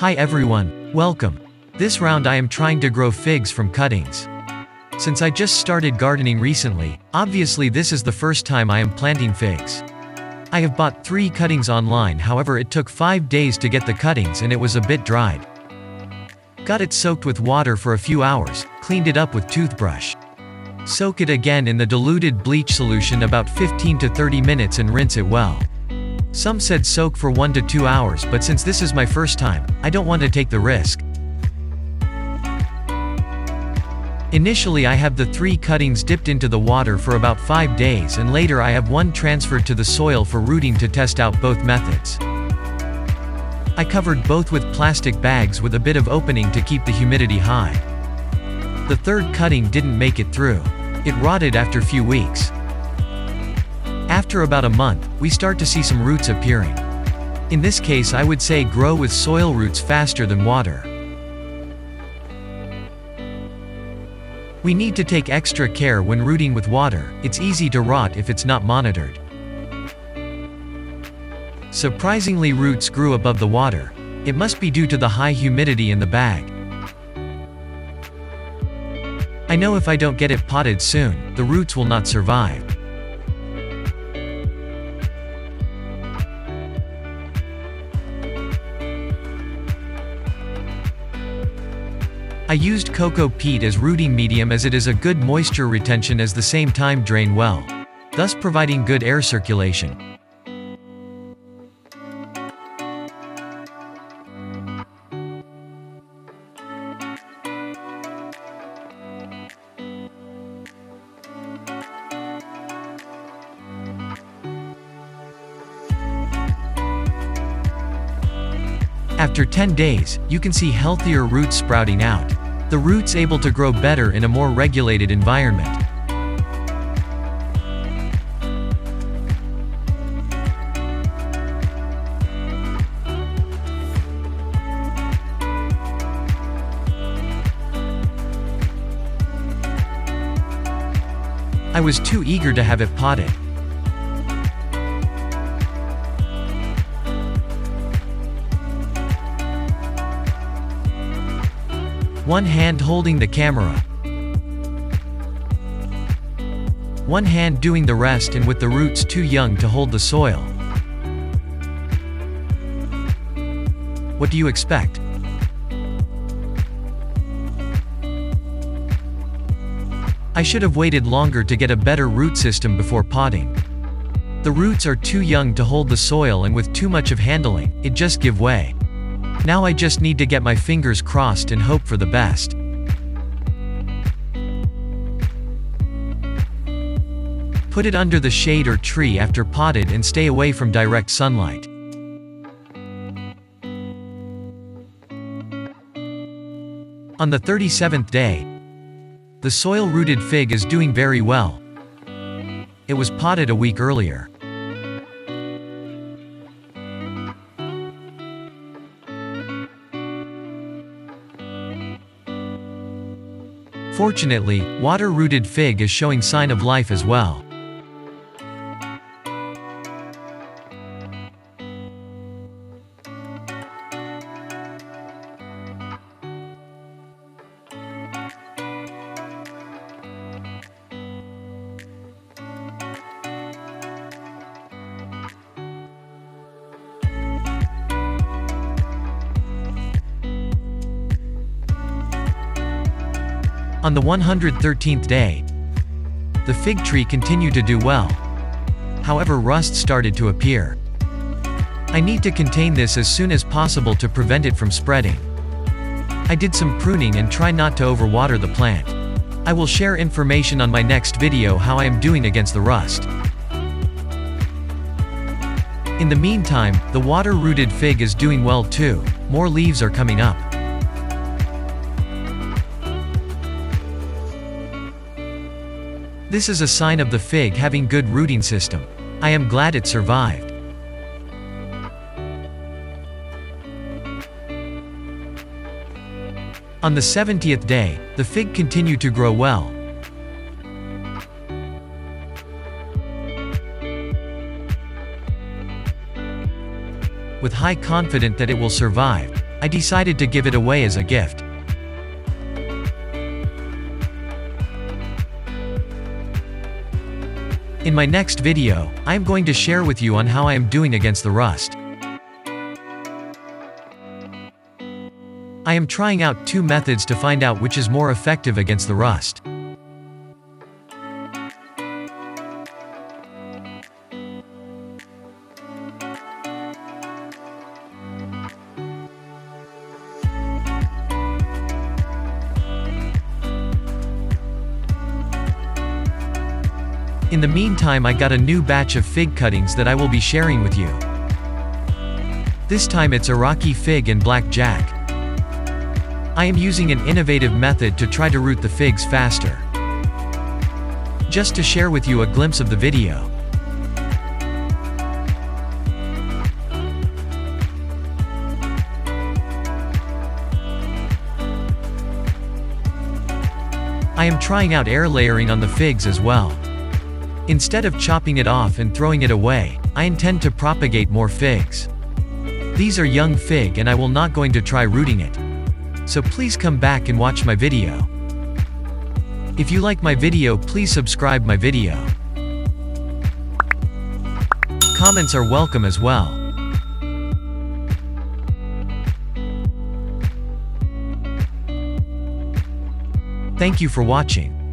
Hi everyone, welcome. This round I am trying to grow figs from cuttings. Since I just started gardening recently, obviously this is the first time I am planting figs. I have bought 3 cuttings online, however it took 5 days to get the cuttings and it was a bit dried. Got it soaked with water for a few hours, cleaned it up with toothbrush. Soak it again in the diluted bleach solution about 15 to 30 minutes and rinse it well. Some said soak for 1 to 2 hours, but since this is my first time, I don't want to take the risk. Initially I have the 3 cuttings dipped into the water for about 5 days and later I have 1 transferred to the soil for rooting to test out both methods. I covered both with plastic bags with a bit of opening to keep the humidity high. The 3rd cutting didn't make it through. It rotted after few weeks. After about a month, we start to see some roots appearing. In this case I would say grow with soil roots faster than water. We need to take extra care when rooting with water, it's easy to rot if it's not monitored. Surprisingly, roots grew above the water. It must be due to the high humidity in the bag. I know if I don't get it potted soon, the roots will not survive. I used cocoa peat as rooting medium as it is a good moisture retention at the same time drain well, thus providing good air circulation. After 10 days, you can see healthier roots sprouting out. The roots able to grow better in a more regulated environment. I was too eager to have it potted. One hand holding the camera, one hand doing the rest, and with the roots too young to hold the soil. What do you expect? I should have waited longer to get a better root system before potting. The roots are too young to hold the soil, and with too much of handling, it just give way. Now I just need to get my fingers crossed and hope for the best. Put it under the shade or tree after potted and stay away from direct sunlight. On the 37th day, the soil-rooted fig is doing very well. It was potted a week earlier. Fortunately, water-rooted fig is showing sign of life as well. On the 113th day, the fig tree continued to do well. However, rust started to appear. I need to contain this as soon as possible to prevent it from spreading. I did some pruning and try not to overwater the plant. I will share information on my next video how I am doing against the rust. In the meantime, the water-rooted fig is doing well too. More leaves are coming up. This is a sign of the fig having good rooting system. I am glad it survived. On the 70th day, the fig continued to grow well. With high confidence that it will survive, I decided to give it away as a gift. In my next video, I am going to share with you on how I am doing against the rust. I am trying out 2 methods to find out which is more effective against the rust. In the meantime, I got a new batch of fig cuttings that I will be sharing with you. This time it's Iraqi fig and black jack. I am using an innovative method to try to root the figs faster. Just to share with you a glimpse of the video. I am trying out air layering on the figs as well. Instead of chopping it off and throwing it away, I intend to propagate more figs. These are young fig and I will not going to try rooting it. So please come back and watch my video. If you like my video, please subscribe my video. Comments are welcome as well. Thank you for watching.